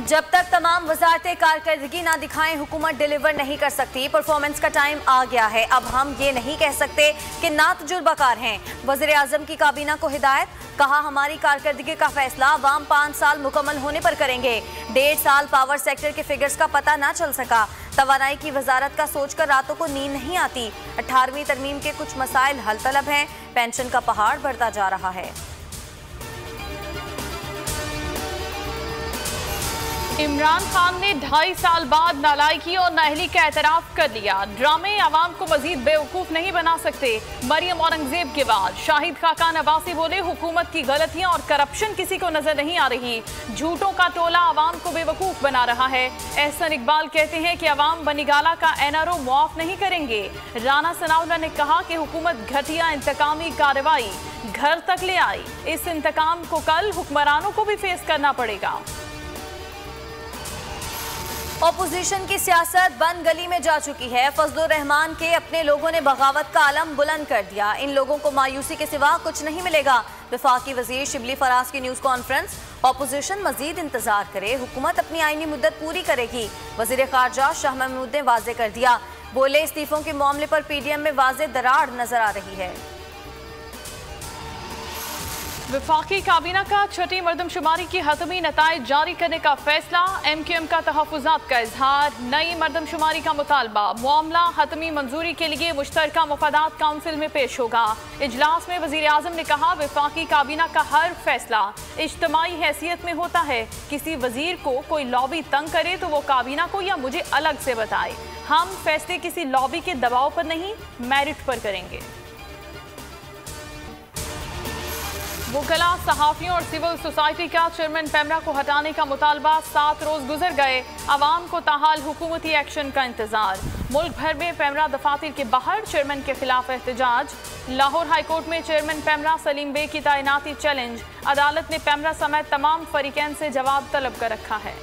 जब तक तमाम वजारतें कारकर्दगी ना दिखाएं, हुकूमत डिलीवर नहीं कर सकती। परफॉर्मेंस का टाइम आ गया है। अब हम ये नहीं कह सकते कि ना तजुर्बाकार हैं। वज़ीर आज़म की काबीना को हिदायत, कहा हमारी कारकर्दगी का फैसला अवाम 5 साल मुकम्मल होने पर करेंगे। 1.5 साल पावर सेक्टर के फिगर्स का पता ना चल सका। तवानाई की वजारत का सोचकर रातों को नींद नहीं आती। 18वीं तरमीम के कुछ मसाइल हल तलब हैं। पेंशन का पहाड़ बढ़ता जा रहा है। इमरान खान ने 2.5 साल बाद नालायकी और नाअहली का एतराफ कर लिया। ड्रामे आवाम को मजीद बेवकूफ नहीं बना सकते। मरियम औरंगजेब के बाद शाहिद खाकान अब्बासी बोले, हुकूमत की गलतियां और करप्शन किसी को नजर नहीं आ रही। झूठों का टोला आवाम को बेवकूफ बना रहा है। एहसन इकबाल कहते हैं कि अवाम बनीगाला का एनआरओ मुआफ नहीं करेंगे। राना सनाउल्लाह ने कहा कि हुकूमत घटिया इंतकामी कार्रवाई घर तक ले आई। इस इंतकाम को कल हुक्मरानों को भी फेस करना पड़ेगा। ऑपोजिशन की सियासत बंद गली में जा चुकी है। फजलुर रहमान के अपने लोगों ने बगावत का आलम बुलंद कर दिया। इन लोगों को मायूसी के सिवा कुछ नहीं मिलेगा। वफाकी वजीर शिबली फराज की न्यूज़ कॉन्फ्रेंस, ऑपोजिशन मजीद इंतजार करे, हुकूमत अपनी आईनी मुद्दत पूरी करेगी। वजीर खारजा शाह महमूद ने वाजे कर दिया। बोले, इस्तीफों के मामले पर पीडीएम में वाजे दरार नजर आ रही है। वफाकी काबीना का छठी मरदमशुमारी की हतमी नताइज जारी करने का फैसला। MQM का तहफ़्फ़ुज़ात का इजहार। नई मरदमशुमारी का मुतालबा। मामला हतमी मंजूरी के लिए मुश्तरका मफादात काउंसिल में पेश होगा। इजलास में वज़ीर आज़म ने कहा, वफाकी काबीना का हर फैसला इज्तिमाई हैसियत में होता है। किसी वजीर को कोई लॉबी तंग करे तो वो काबीना को या मुझे अलग से बताए। हम फैसले किसी लॉबी के दबाव पर नहीं, मेरिट पर करेंगे। वकला, सहाफ़ियों और सिविल सोसाइटी का चेयरमैन पैमरा को हटाने का मुतालबा। 7 रोज गुजर गए, आवाम को ताहाल हुकूमती एक्शन का इंतजार। मुल्क भर में पैमरा दफातर के बाहर चेयरमैन के खिलाफ एहतजाज। लाहौर हाईकोर्ट में चेयरमैन पैमरा सलीम बे की तैनाती चैलेंज। अदालत ने पैमरा समेत तमाम फरीकैन से जवाब तलब कर रखा है।